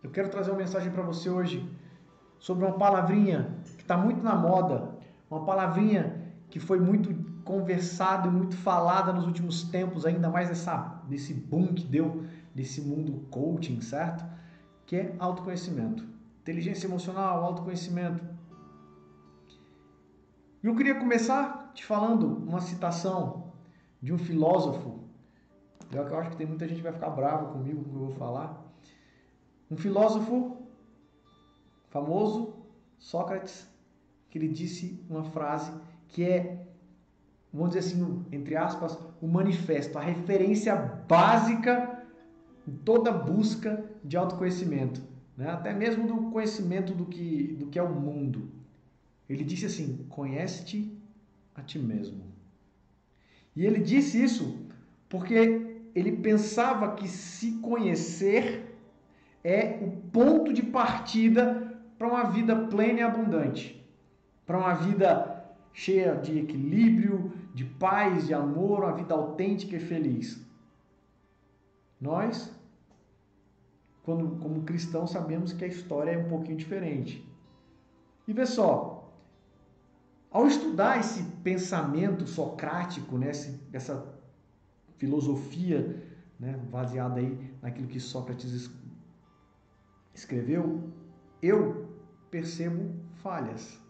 Eu quero trazer uma mensagem para você hoje sobre uma palavrinha que está muito na moda, uma palavrinha que foi muito conversada e muito falada nos últimos tempos, ainda mais desse boom que deu desse mundo coaching, certo? Que é autoconhecimento. Inteligência emocional, autoconhecimento. E eu queria começar te falando uma citação de um filósofo. Eu acho que tem muita gente que vai ficar brava comigo com o que eu vou falar. Um filósofo famoso, Sócrates, que ele disse uma frase que é, vamos dizer assim, entre aspas, o manifesto, a referência básica em toda busca de autoconhecimento, né? Até mesmo do conhecimento do que é o mundo. Ele disse assim: conhece-te a ti mesmo. E ele disse isso porque ele pensava que se conhecer é o ponto de partida para uma vida plena e abundante, para uma vida cheia de equilíbrio, de paz, de amor, uma vida autêntica e feliz. Nós, como cristãos, sabemos que a história é um pouquinho diferente. E vê só, ao estudar esse pensamento socrático, né, essa filosofia, né, baseada aí naquilo que Sócrates escreveu, eu percebo falhas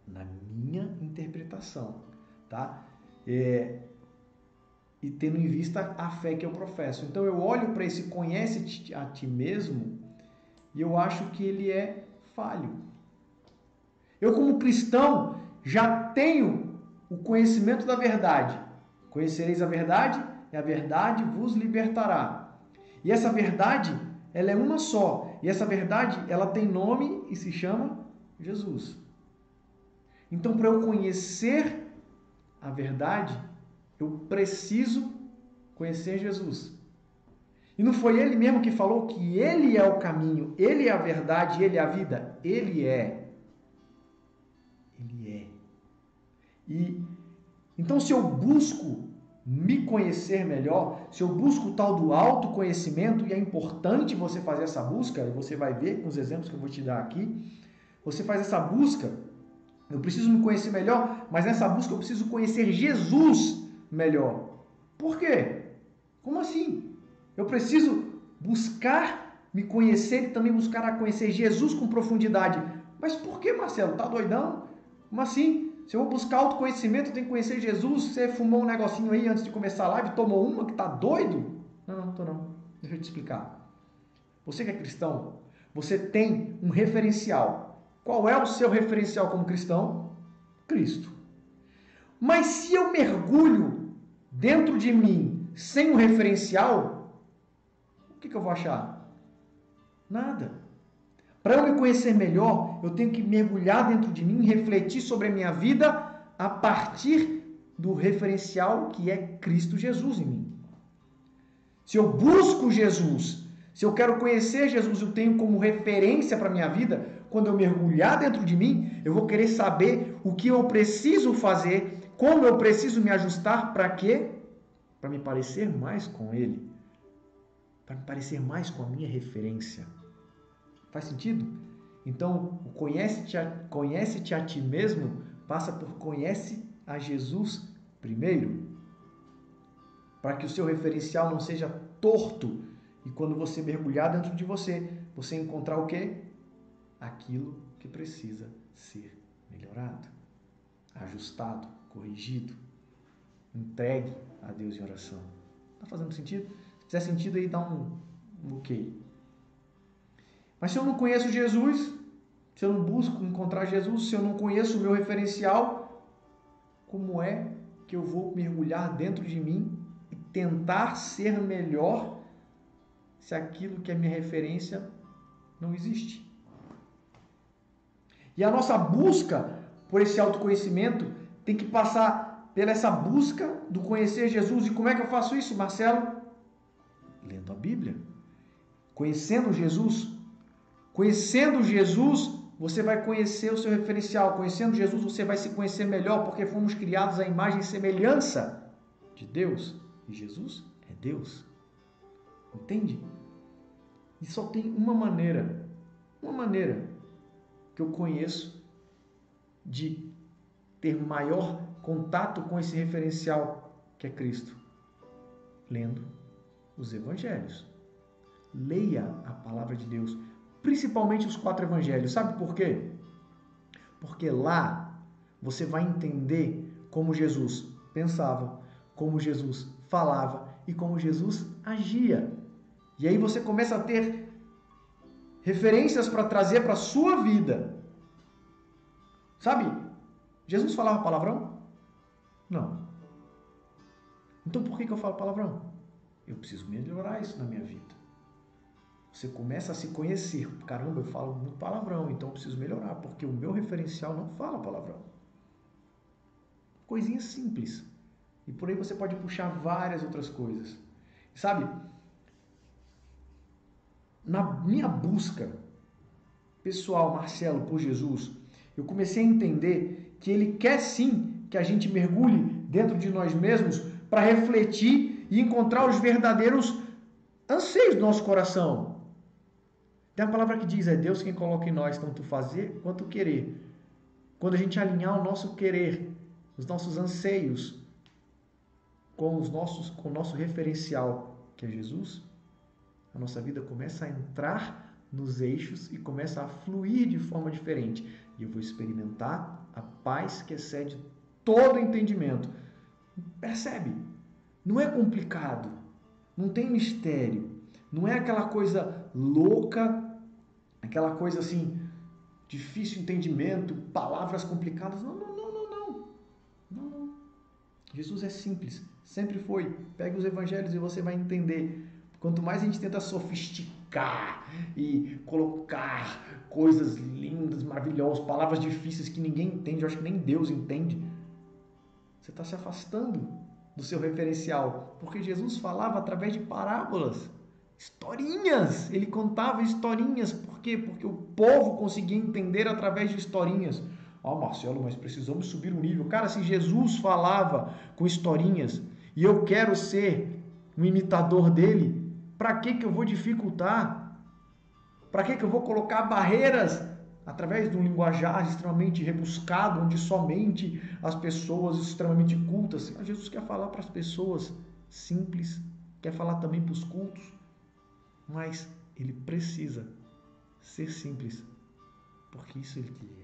na minha interpretação, tá? E tendo em vista a fé que eu professo. Então eu olho para esse conhece-te a ti mesmo e eu acho que ele é falho. Eu, como cristão, já tenho o conhecimento da verdade. Conhecereis a verdade e a verdade vos libertará. E essa verdade, ela é uma só. E essa verdade, ela tem nome e se chama Jesus. Então, para eu conhecer a verdade, eu preciso conhecer Jesus. E não foi ele mesmo que falou que ele é o caminho, ele é a verdade, ele é a vida? Ele é. Ele é. E então, se eu busco me conhecer melhor, se eu busco o tal do autoconhecimento, e é importante você fazer essa busca, e você vai ver com os exemplos que eu vou te dar aqui, você faz essa busca, eu preciso me conhecer melhor, mas nessa busca eu preciso conhecer Jesus melhor. Por quê? Como assim? Eu preciso buscar me conhecer e também buscar conhecer Jesus com profundidade. Mas por que, Marcelo? Tá doidão? Como assim? Se eu vou buscar autoconhecimento, eu tenho que conhecer Jesus. Você fumou um negocinho aí antes de começar a live, tomou uma que tá doido? Não, tô não. Deixa eu te explicar. Você que é cristão, você tem um referencial. Qual é o seu referencial como cristão? Cristo. Mas se eu mergulho dentro de mim sem um referencial, o que eu vou achar? Nada. Para eu me conhecer melhor, eu tenho que mergulhar dentro de mim, refletir sobre a minha vida a partir do referencial que é Cristo Jesus em mim. Se eu busco Jesus, se eu quero conhecer Jesus, eu tenho como referência para a minha vida, quando eu mergulhar dentro de mim, eu vou querer saber o que eu preciso fazer, como eu preciso me ajustar, para quê? Para me parecer mais com Ele, para me parecer mais com a minha referência. Faz sentido? Então, o conhece-te a ti mesmo passa por conhece a Jesus primeiro, para que o seu referencial não seja torto e quando você mergulhar dentro de você, você encontrar o quê? Aquilo que precisa ser melhorado, ajustado, corrigido, entregue a Deus em oração. Está fazendo sentido? Se fizer sentido aí, dá um ok. Mas se eu não conheço Jesus, se eu não busco encontrar Jesus, se eu não conheço o meu referencial, como é que eu vou mergulhar dentro de mim e tentar ser melhor se aquilo que é minha referência não existe? E a nossa busca por esse autoconhecimento tem que passar pela essa busca do conhecer Jesus. E como é que eu faço isso, Marcelo? Lendo a Bíblia. Conhecendo Jesus. Conhecendo Jesus, você vai conhecer o seu referencial. Conhecendo Jesus, você vai se conhecer melhor, porque fomos criados à imagem e semelhança de Deus. E Jesus é Deus. Entende? E só tem uma maneira que eu conheço de ter maior contato com esse referencial que é Cristo, lendo os evangelhos. Leia a palavra de Deus, principalmente os 4 evangelhos. Sabe por quê? Porque lá você vai entender como Jesus pensava, como Jesus falava e como Jesus agia. E aí você começa a ter referências para trazer para a sua vida. Sabe? Jesus falava palavrão? Não. Então por que eu falo palavrão? Eu preciso melhorar isso na minha vida. Você começa a se conhecer. Caramba, eu falo muito palavrão, então eu preciso melhorar, porque o meu referencial não fala palavrão. Coisinha simples. E por aí você pode puxar várias outras coisas. Sabe? Na minha busca pessoal, Marcelo, por Jesus, eu comecei a entender que Ele quer sim que a gente mergulhe dentro de nós mesmos para refletir e encontrar os verdadeiros anseios do nosso coração. Tem a palavra que diz, é Deus quem coloca em nós tanto fazer quanto querer. Quando a gente alinhar o nosso querer, os nossos anseios com o nosso referencial, que é Jesus, a nossa vida começa a entrar nos eixos e começa a fluir de forma diferente. E eu vou experimentar a paz que excede todo entendimento. Percebe? Não é complicado, não tem mistério, não é aquela coisa louca, aquela coisa assim, difícil entendimento, palavras complicadas. Não. Jesus é simples, sempre foi. Pegue os evangelhos e você vai entender. Quanto mais a gente tenta sofisticar e colocar coisas lindas, maravilhosas, palavras difíceis que ninguém entende, eu acho que nem Deus entende, você está se afastando do seu referencial. Porque Jesus falava através de parábolas, historinhas. Ele contava historinhas. Por quê? Porque o povo conseguia entender através de historinhas. Marcelo, mas precisamos subir o nível. Cara, se Jesus falava com historinhas e eu quero ser um imitador dele, para que eu vou dificultar? Para que eu vou colocar barreiras através de um linguajar extremamente rebuscado, onde somente as pessoas extremamente cultas... Jesus quer falar para as pessoas simples, quer falar também para os cultos, mas ele precisa ser simples, porque isso ele queria.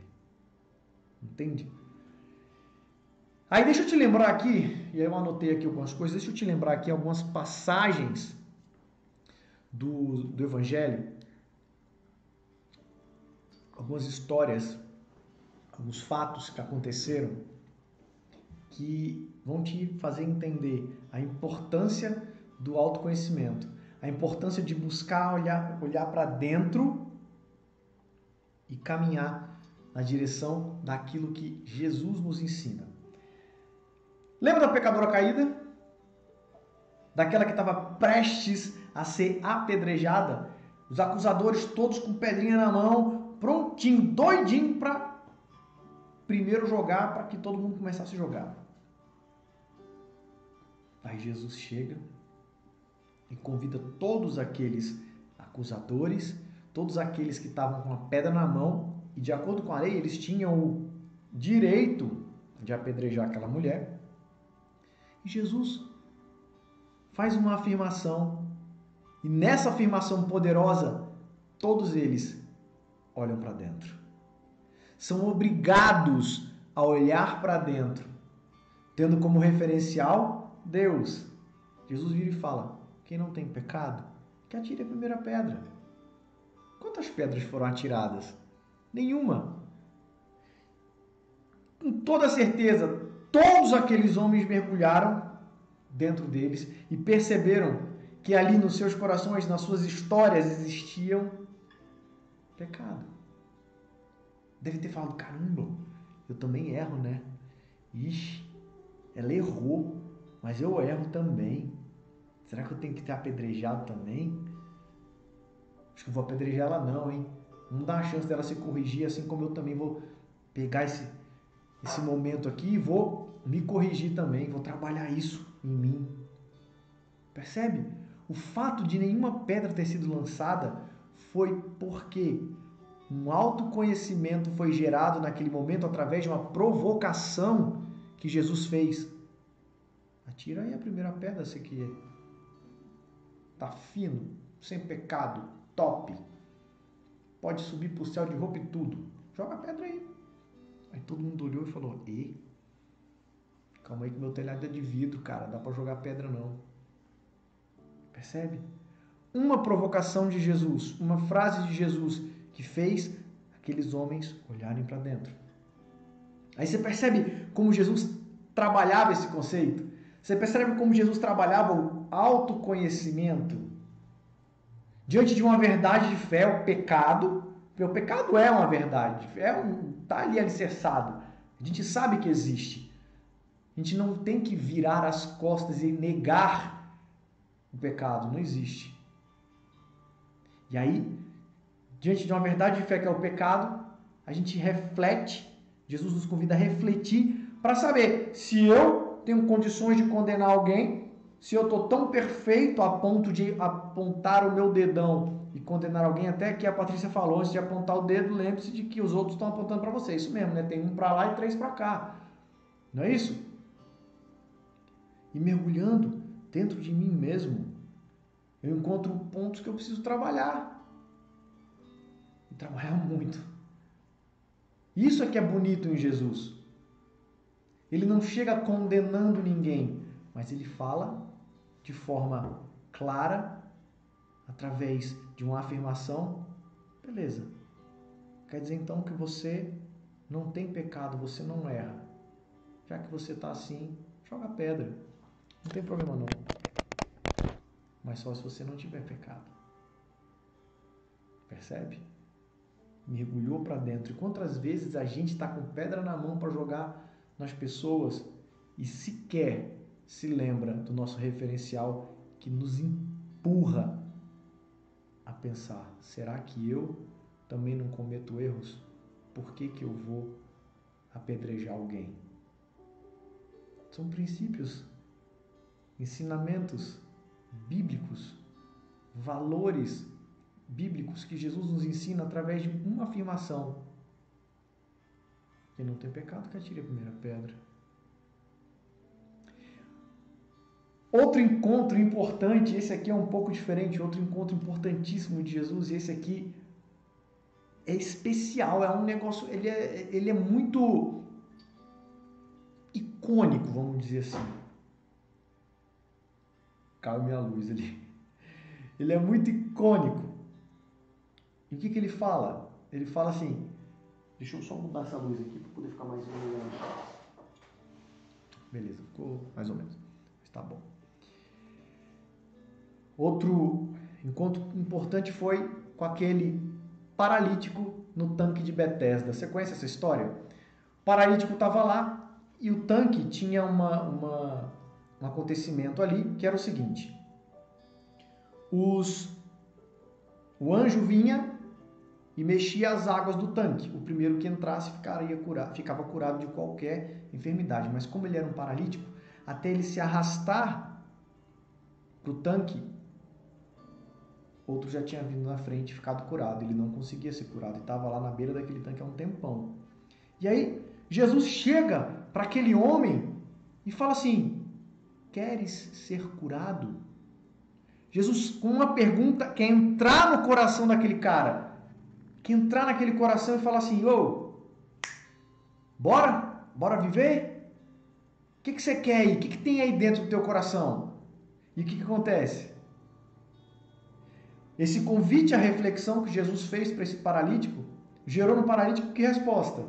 Entende? Aí deixa eu te lembrar aqui, e aí eu anotei aqui algumas coisas, deixa eu te lembrar aqui algumas passagens do Evangelho, algumas histórias, alguns fatos que aconteceram que vão te fazer entender a importância do autoconhecimento, a importância de buscar olhar para dentro e caminhar na direção daquilo que Jesus nos ensina. Lembra da pecadora caída? Daquela que estava prestes a ser apedrejada? Os acusadores todos com pedrinha na mão, prontinho, doidinho para primeiro jogar, para que todo mundo começasse a jogar. Aí Jesus chega e convida todos aqueles acusadores, todos aqueles que estavam com a pedra na mão, e de acordo com a lei, eles tinham o direito de apedrejar aquela mulher. E Jesus faz uma afirmação, e nessa afirmação poderosa, todos eles olham para dentro. São obrigados a olhar para dentro, tendo como referencial Deus. Jesus vira e fala, quem não tem pecado, que atire a primeira pedra. Quantas pedras foram atiradas? Nenhuma. Com toda certeza, todos aqueles homens mergulharam dentro deles e perceberam que ali nos seus corações, nas suas histórias, existiam pecado. Deve ter falado, caramba, eu também erro, né? Ixi, ela errou, mas eu erro também. Será que eu tenho que ter apedrejado também? Acho que eu vou apedrejar ela não, hein? Não dá a chance dela se corrigir, assim como eu também vou pegar esse momento aqui e vou me corrigir também, vou trabalhar isso em mim. Percebe? O fato de nenhuma pedra ter sido lançada foi porque um autoconhecimento foi gerado naquele momento através de uma provocação que Jesus fez. Atira aí a primeira pedra, você que tá fino, sem pecado, top. Pode subir pro céu de roupa e tudo. Joga a pedra aí. Aí todo mundo olhou e falou, calma aí que meu telhado é de vidro, cara, dá pra jogar pedra não. Percebe? Uma provocação de Jesus, uma frase de Jesus que fez aqueles homens olharem para dentro. Aí você percebe como Jesus trabalhava esse conceito? Você percebe como Jesus trabalhava o autoconhecimento? Diante de uma verdade de fé, o pecado, porque o pecado é uma verdade, tá ali alicerçado. A gente sabe que existe. A gente não tem que virar as costas e negar o pecado, não existe. E aí, diante de uma verdade de fé que é o pecado, a gente reflete, Jesus nos convida a refletir para saber se eu tenho condições de condenar alguém, se eu estou tão perfeito a ponto de apontar o meu dedão e condenar alguém. Até que a Patrícia falou, antes de apontar o dedo, lembre-se de que os outros estão apontando para você. Isso mesmo, né? Tem um para lá e 3 para cá. Não é isso? E mergulhando dentro de mim mesmo, eu encontro pontos que eu preciso trabalhar. E trabalhar muito. Isso é que é bonito em Jesus. Ele não chega condenando ninguém, mas ele fala de forma clara, através de uma afirmação. Beleza. Quer dizer então que você não tem pecado, você não erra. Já que você está assim, joga pedra. Não tem problema não. Mas só se você não tiver pecado. Percebe? Mergulhou para dentro. E quantas vezes a gente está com pedra na mão para jogar nas pessoas e sequer se lembra do nosso referencial que nos empurra a pensar, será que eu também não cometo erros? Por que eu vou apedrejar alguém? São princípios, ensinamentos bíblicos, valores bíblicos que Jesus nos ensina através de uma afirmação. Quem não tem pecado, que atire a primeira pedra. Outro encontro importante, esse aqui é um pouco diferente, outro encontro importantíssimo de Jesus, e esse aqui é especial, é um negócio, ele é muito icônico, vamos dizer assim. Caiu minha luz ali. Ele é muito icônico. E o que ele fala? Ele fala assim, deixa eu só mudar essa luz aqui para poder ficar mais iluminado. Beleza, ficou mais ou menos. Mas tá bom. Outro encontro importante foi com aquele paralítico no tanque de Betesda. Você conhece essa história? O paralítico estava lá e o tanque tinha um acontecimento ali que era o seguinte. O anjo vinha e mexia as águas do tanque. O primeiro que entrasse ficava curado de qualquer enfermidade. Mas como ele era um paralítico, até ele se arrastar para o tanque, outro já tinha vindo na frente e ficado curado. Ele não conseguia ser curado e estava lá na beira daquele tanque há um tempão. E aí, Jesus chega para aquele homem e fala assim, queres ser curado? Jesus, com uma pergunta, quer entrar no coração daquele cara. Quer entrar naquele coração e falar assim, bora viver? O que você quer aí? O que tem aí dentro do teu coração? E o que acontece? Esse convite à reflexão que Jesus fez para esse paralítico, gerou no paralítico que resposta?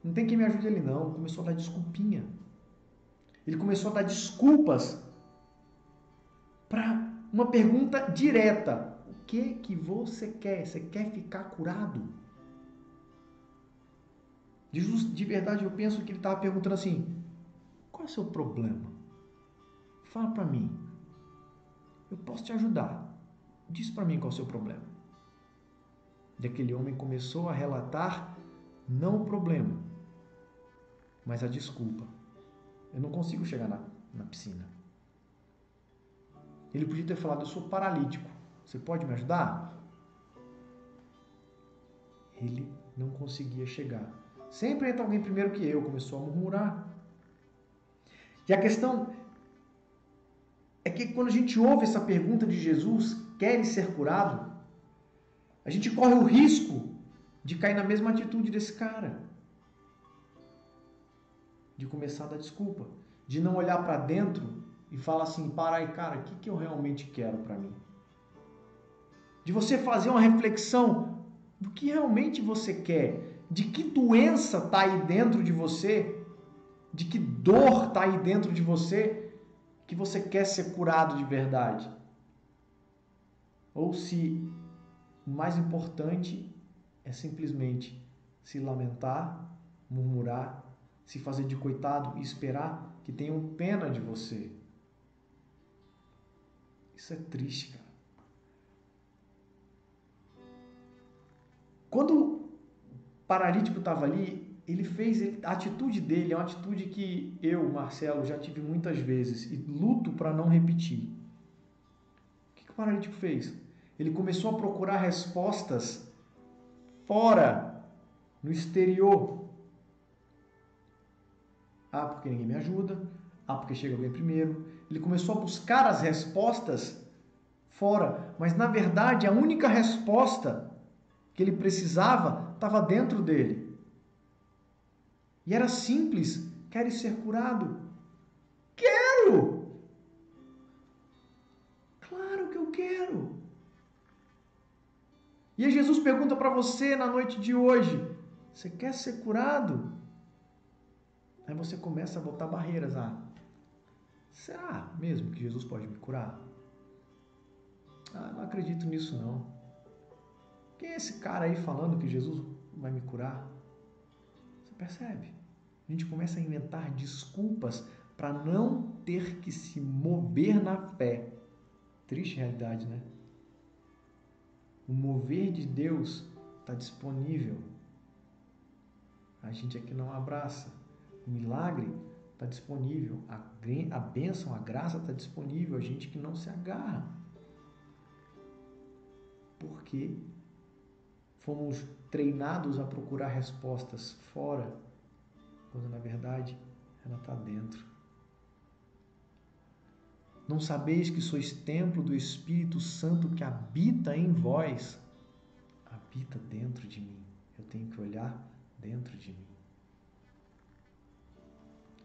Não tem quem me ajude ele não. Começou a dar desculpinha. Ele começou a dar desculpas para uma pergunta direta. O que você quer? Você quer ficar curado? Jesus, de verdade, eu penso que ele estava perguntando assim, qual é o seu problema? Fala para mim. Eu posso te ajudar. Diz para mim qual é o seu problema. E aquele homem começou a relatar não o problema, mas a desculpa. Eu não consigo chegar na piscina. Ele podia ter falado, eu sou paralítico, você pode me ajudar? Ele não conseguia chegar. Sempre entra alguém primeiro que eu, começou a murmurar. E a questão é que quando a gente ouve essa pergunta de Jesus, queres ser curado? A gente corre o risco de cair na mesma atitude desse cara. De começar a dar desculpa. De não olhar para dentro e falar assim, para aí, cara, o que eu realmente quero para mim? De você fazer uma reflexão do que realmente você quer. De que doença está aí dentro de você. De que dor está aí dentro de você que você quer ser curado de verdade. Ou se o mais importante é simplesmente se lamentar, murmurar, se fazer de coitado e esperar que tenham pena de você. Isso é triste, cara. Quando o paralítico estava ali, a atitude dele é uma atitude que eu, Marcelo, já tive muitas vezes e luto para não repetir. O que o paralítico fez? Ele começou a procurar respostas fora, no exterior. Ah, porque ninguém me ajuda. Ah, porque chega alguém primeiro. Ele começou a buscar as respostas fora, mas na verdade a única resposta que ele precisava estava dentro dele. E era simples. Queres ser curado? Quero! Claro que eu quero! E aí Jesus pergunta para você na noite de hoje, você quer ser curado? Aí você começa a botar barreiras. Ah, será mesmo que Jesus pode me curar? Ah, não acredito nisso não. Quem é esse cara aí falando que Jesus vai me curar? Você percebe? A gente começa a inventar desculpas para não ter que se mover na fé. Triste realidade, né? O mover de Deus está disponível. A gente aqui não abraça. O milagre está disponível. A bênção, a graça está disponível. A gente que não se agarra. Porque fomos treinados a procurar respostas fora, quando na verdade ela está dentro. Não sabeis que sois templo do Espírito Santo que habita em vós? Habita dentro de mim. Eu tenho que olhar dentro de mim.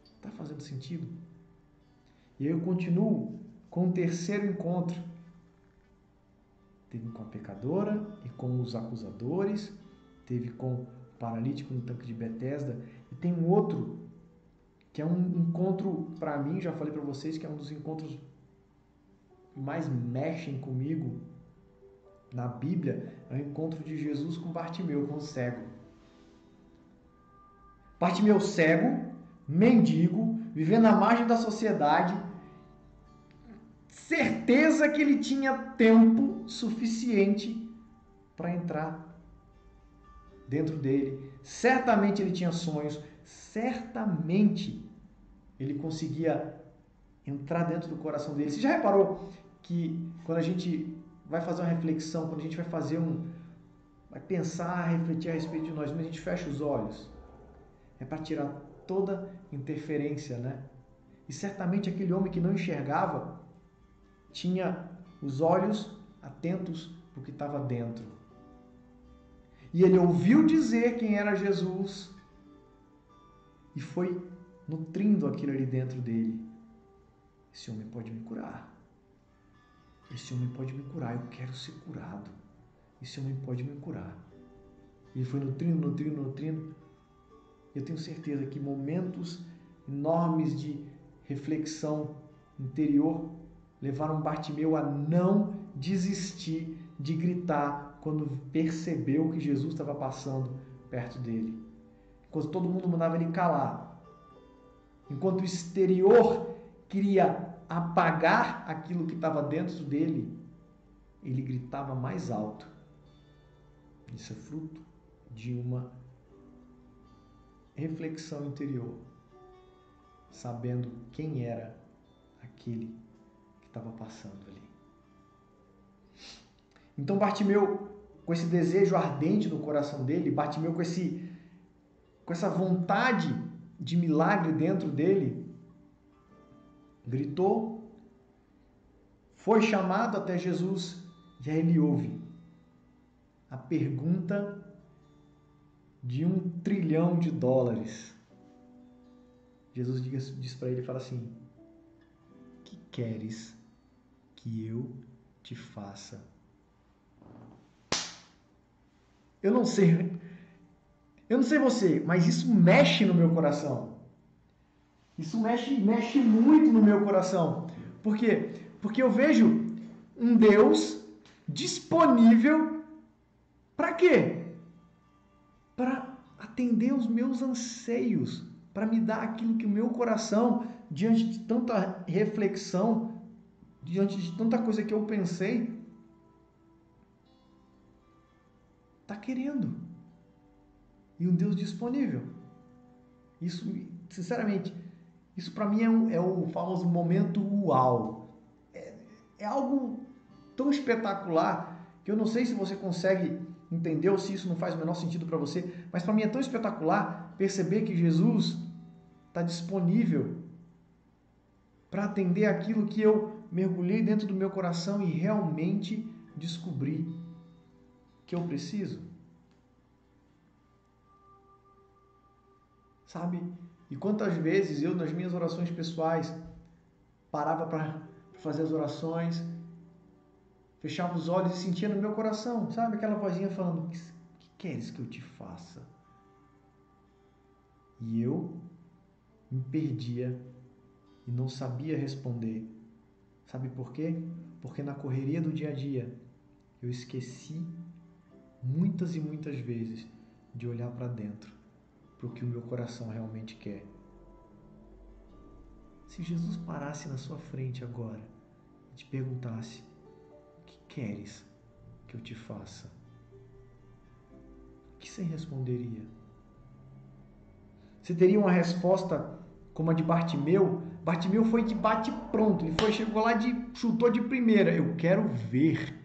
Está fazendo sentido? E eu continuo com o terceiro encontro. Teve com a pecadora e com os acusadores. Teve com o paralítico no tanque de Betesda. E tem um outro, que é um encontro, para mim, já falei para vocês, que é um dos encontros que mais mexem comigo na Bíblia, é o encontro de Jesus com Bartimeu, com o cego. Bartimeu cego, mendigo, vivendo à margem da sociedade, certeza que ele tinha tempo suficiente para entrar dentro dele. Certamente ele tinha sonhos, certamente ele conseguia entrar dentro do coração dele. Você já reparou que quando a gente vai fazer uma reflexão, quando a gente vai pensar, refletir a respeito de nós mesmos, a gente fecha os olhos. É para tirar toda interferência, né? E certamente aquele homem que não enxergava tinha os olhos atentos para o que estava dentro. E ele ouviu dizer quem era Jesus e foi nutrindo aquilo ali dentro dele. Esse homem pode me curar. Esse homem pode me curar. Eu quero ser curado. Esse homem pode me curar. Ele foi nutrindo. Eu tenho certeza que momentos enormes de reflexão interior levaram Bartimeu a não desistir de gritar quando percebeu que Jesus estava passando perto dele. Enquanto todo mundo mandava ele calar. Enquanto o exterior queria apagar aquilo que estava dentro dele, ele gritava mais alto. Isso é fruto de uma reflexão interior, sabendo quem era aquele que estava passando ali. Então Bartimeu, com esse desejo ardente no coração dele, Bartimeu com essa vontade de milagre dentro dele, gritou, foi chamado até Jesus e aí ele ouve a pergunta de $1 trilhão. Jesus diz para ele, fala assim: que queres que eu te faça? Eu não sei você, mas isso mexe no meu coração. Isso mexe muito no meu coração. Por quê? Porque eu vejo um Deus disponível para quê? Para atender os meus anseios, para me dar aquilo que o meu coração, diante de tanta reflexão, diante de tanta coisa que eu pensei, está querendo. E um Deus disponível. Isso, sinceramente, isso para mim é o famoso momento uau. É algo tão espetacular que eu não sei se você consegue entender ou se isso não faz o menor sentido para você, mas para mim é tão espetacular perceber que Jesus está disponível para atender aquilo que eu mergulhei dentro do meu coração e realmente descobri que eu preciso. Sabe? E quantas vezes eu, nas minhas orações pessoais, parava para fazer as orações, fechava os olhos e sentia no meu coração, sabe? Aquela vozinha falando: o que queres que eu te faça? E eu me perdia e não sabia responder. Sabe por quê? Porque na correria do dia a dia eu esqueci muitas e muitas vezes de olhar para dentro, para o que o meu coração realmente quer. Se Jesus parasse na sua frente agora e te perguntasse: o que queres que eu te faça? O que você responderia? Você teria uma resposta como a de Bartimeu? Bartimeu foi de bate pronto, ele chegou lá chutou de primeira: eu quero ver.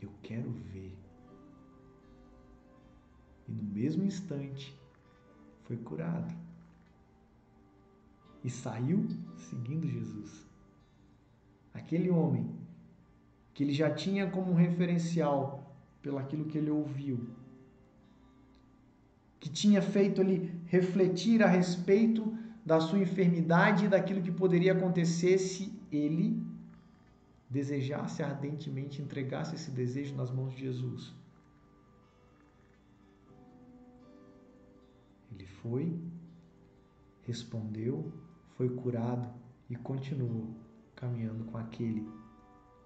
Eu quero ver. E no mesmo instante foi curado. E saiu seguindo Jesus. Aquele homem que ele já tinha como referencial pelo aquilo que ele ouviu, que tinha feito ele refletir a respeito da sua enfermidade e daquilo que poderia acontecer se ele desejasse ardentemente, entregasse esse desejo nas mãos de Jesus. Ele foi, respondeu, foi curado e continuou caminhando com aquele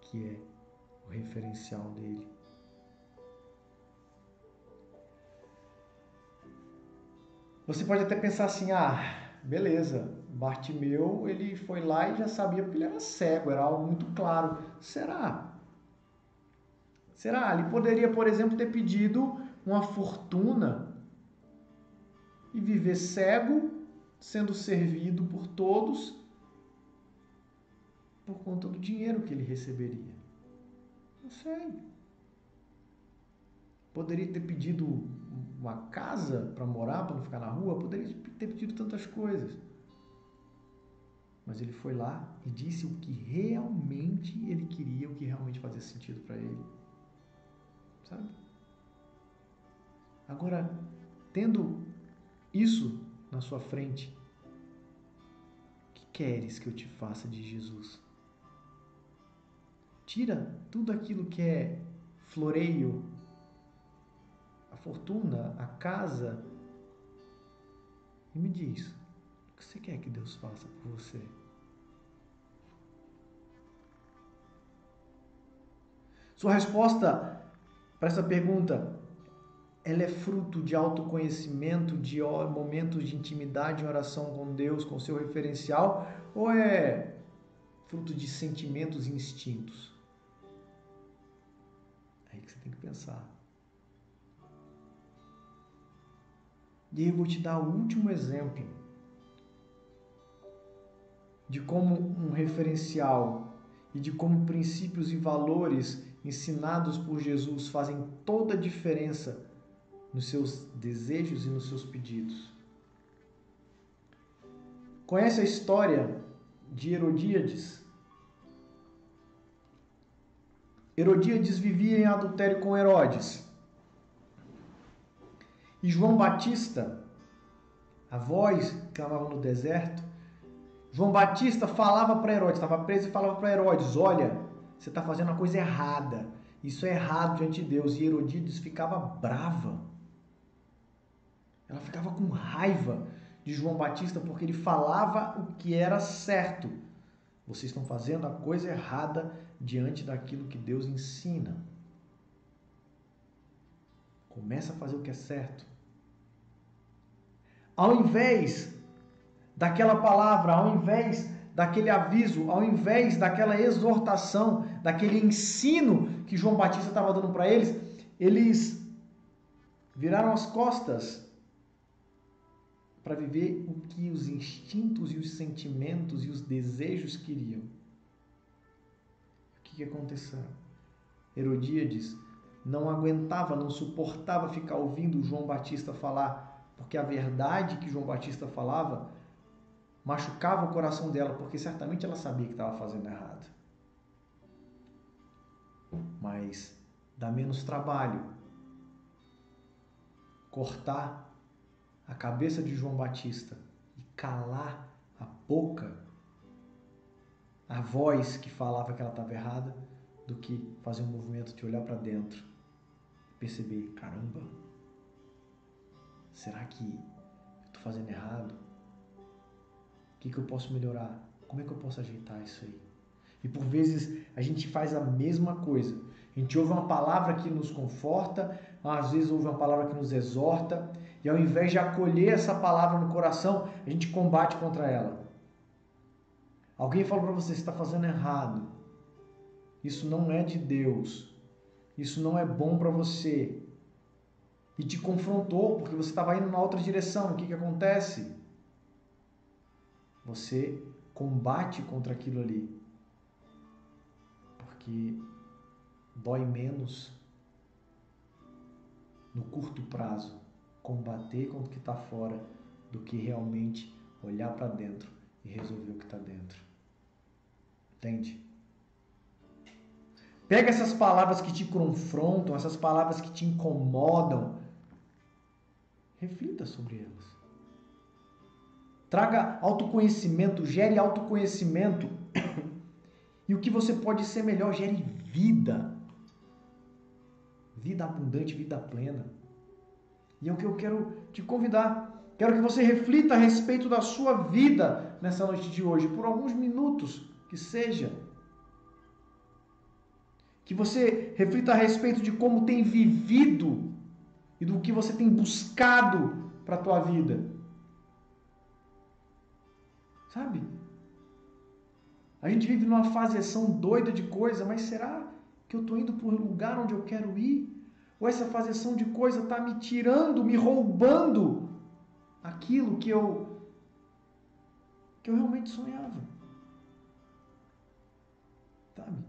que é o referencial dele. Você pode até pensar assim: beleza, Bartimeu, ele foi lá e já sabia porque ele era cego, era algo muito claro. Será? Ele poderia, por exemplo, ter pedido uma fortuna e viver cego, sendo servido por todos, por conta do dinheiro que ele receberia. Não sei. Poderia ter pedido uma casa para morar, para não ficar na rua, poderia ter pedido tantas coisas. Mas ele foi lá e disse o que realmente ele queria, o que realmente fazia sentido para ele. Sabe? Agora, tendo isso na sua frente, o que queres que eu te faça de Jesus? Tira tudo aquilo que é floreio, a fortuna, a casa, e me diz, o que você quer que Deus faça por você? Sua resposta para essa pergunta, ela é fruto de autoconhecimento, de momentos de intimidade em oração com Deus, com seu referencial, ou é fruto de sentimentos e instintos? É aí que você tem que pensar. E aí eu vou te dar o último exemplo de como um referencial e de como princípios e valores ensinados por Jesus fazem toda a diferença nos seus desejos e nos seus pedidos. Conhece a história de Herodíades? Herodíades vivia em adultério com Herodes. E João Batista, a voz que clamava no deserto, João Batista falava para Herodes, estava preso e falava para Herodes: olha, você está fazendo a coisa errada, isso é errado diante de Deus. E Herodíades ficava brava, ela ficava com raiva de João Batista porque ele falava o que era certo. Vocês estão fazendo a coisa errada diante daquilo que Deus ensina. Começa a fazer o que é certo. Ao invés daquela palavra, ao invés daquele aviso, ao invés daquela exortação, daquele ensino que João Batista estava dando para eles, eles viraram as costas para viver o que os instintos e os sentimentos e os desejos queriam. O que aconteceu? Herodíades não aguentava, não suportava ficar ouvindo João Batista falar, porque a verdade que João Batista falava machucava o coração dela, porque certamente ela sabia que estava fazendo errado. Mas dá menos trabalho cortar a cabeça de João Batista e calar a boca, a voz que falava que ela estava errada, do que fazer um movimento de olhar para dentro e perceber: caramba, será que eu estou fazendo errado? O que eu posso melhorar? Como é que eu posso ajeitar isso aí? E por vezes a gente faz a mesma coisa. A gente ouve uma palavra que nos conforta, às vezes ouve uma palavra que nos exorta, e ao invés de acolher essa palavra no coração, a gente combate contra ela. Alguém falou para você: você está fazendo errado. Isso não é de Deus. Isso não é bom para você. E te confrontou porque você estava indo na outra direção. O que acontece? Você combate contra aquilo ali. Porque dói menos no curto prazo combater contra o que está fora do que realmente olhar para dentro e resolver o que está dentro. Entende? Pega essas palavras que te confrontam, essas palavras que te incomodam, reflita sobre elas. Traga autoconhecimento, gere autoconhecimento. E o que você pode ser melhor, gere vida. Vida abundante, vida plena. E é o que eu quero te convidar. Quero que você reflita a respeito da sua vida nessa noite de hoje, por alguns minutos que seja. Que você reflita a respeito de como tem vivido e do que você tem buscado para a tua vida. Sabe? A gente vive numa faseção doida de coisa, mas será que eu estou indo para o lugar onde eu quero ir? Ou essa faseção de coisa está me tirando, me roubando aquilo que eu realmente sonhava? Sabe?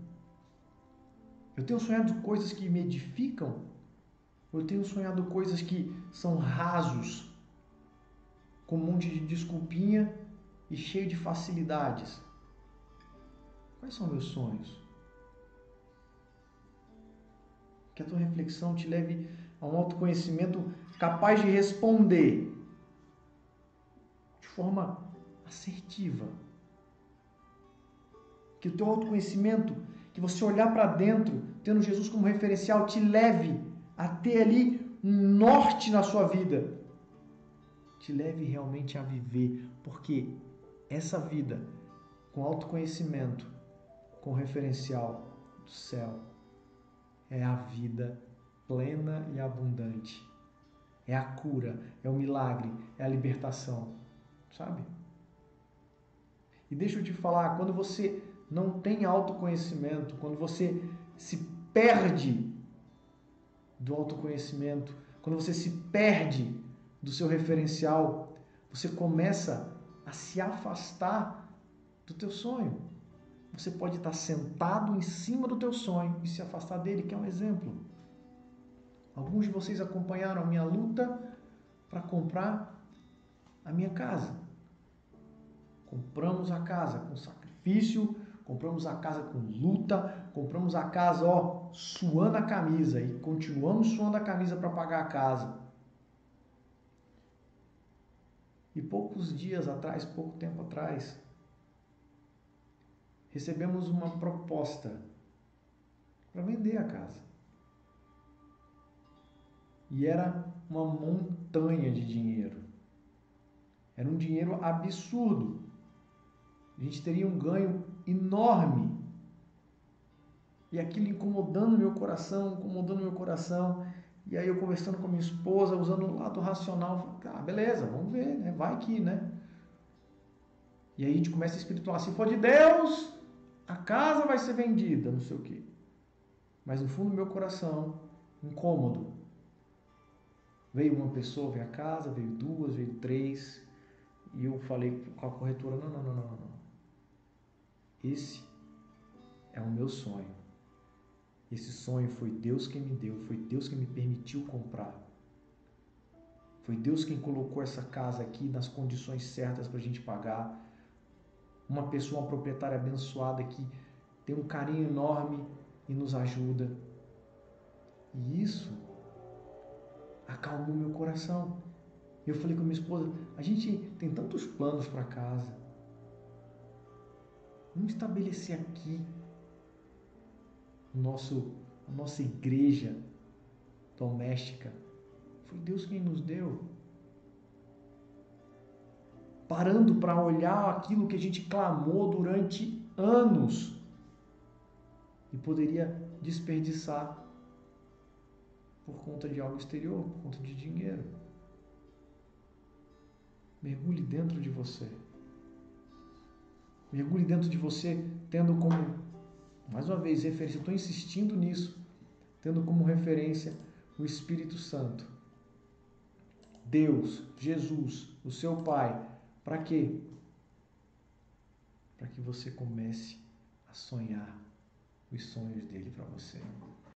Eu tenho sonhado coisas que me edificam, ou eu tenho sonhado coisas que são rasos, com um monte de desculpinha e cheio de facilidades? Quais são meus sonhos? Que a tua reflexão te leve a um autoconhecimento capaz de responder de forma assertiva. Que o teu autoconhecimento, que você olhar para dentro, tendo Jesus como referencial, te leve a ter ali um norte na sua vida. Te leve realmente a viver, porque essa vida com autoconhecimento, com referencial do céu, é a vida plena e abundante. É a cura, é o milagre, é a libertação, sabe? E deixa eu te falar, quando você não tem autoconhecimento, quando você se perde do autoconhecimento, quando você se perde do seu referencial, você começa a se afastar do teu sonho. Você pode estar sentado em cima do teu sonho e se afastar dele, que é um exemplo. Alguns de vocês acompanharam a minha luta para comprar a minha casa. Compramos a casa com sacrifício, compramos a casa com luta, compramos a casa, suando a camisa e continuamos suando a camisa para pagar a casa. E pouco tempo atrás, recebemos uma proposta para vender a casa. E era uma montanha de dinheiro. Era um dinheiro absurdo. A gente teria um ganho enorme. E aquilo incomodando meu coração. E aí eu conversando com a minha esposa, usando o lado racional, beleza, vamos ver, né? Vai que, né? E aí a gente começa a espirituar, se for de Deus, a casa vai ser vendida, não sei o quê. Mas no fundo do meu coração, incômodo. Veio uma pessoa, veio a casa, veio duas, veio três, e eu falei com a corretora, não. Esse é o meu sonho. Esse sonho foi Deus quem me deu, foi Deus quem me permitiu comprar. Foi Deus quem colocou essa casa aqui nas condições certas para a gente pagar. Uma pessoa, uma proprietária abençoada que tem um carinho enorme e nos ajuda. E isso acalmou meu coração. Eu falei com minha esposa, a gente tem tantos planos para casa. Vamos estabelecer aqui a nossa igreja doméstica. Foi Deus quem nos deu. Parando para olhar aquilo que a gente clamou durante anos e poderia desperdiçar por conta de algo exterior, por conta de dinheiro. Mergulhe dentro de você. Mergulhe dentro de você, tendo como, mais uma vez, referência, eu estou insistindo nisso, tendo como referência o Espírito Santo. Deus, Jesus, o seu Pai. Para quê? Para que você comece a sonhar os sonhos dele para você.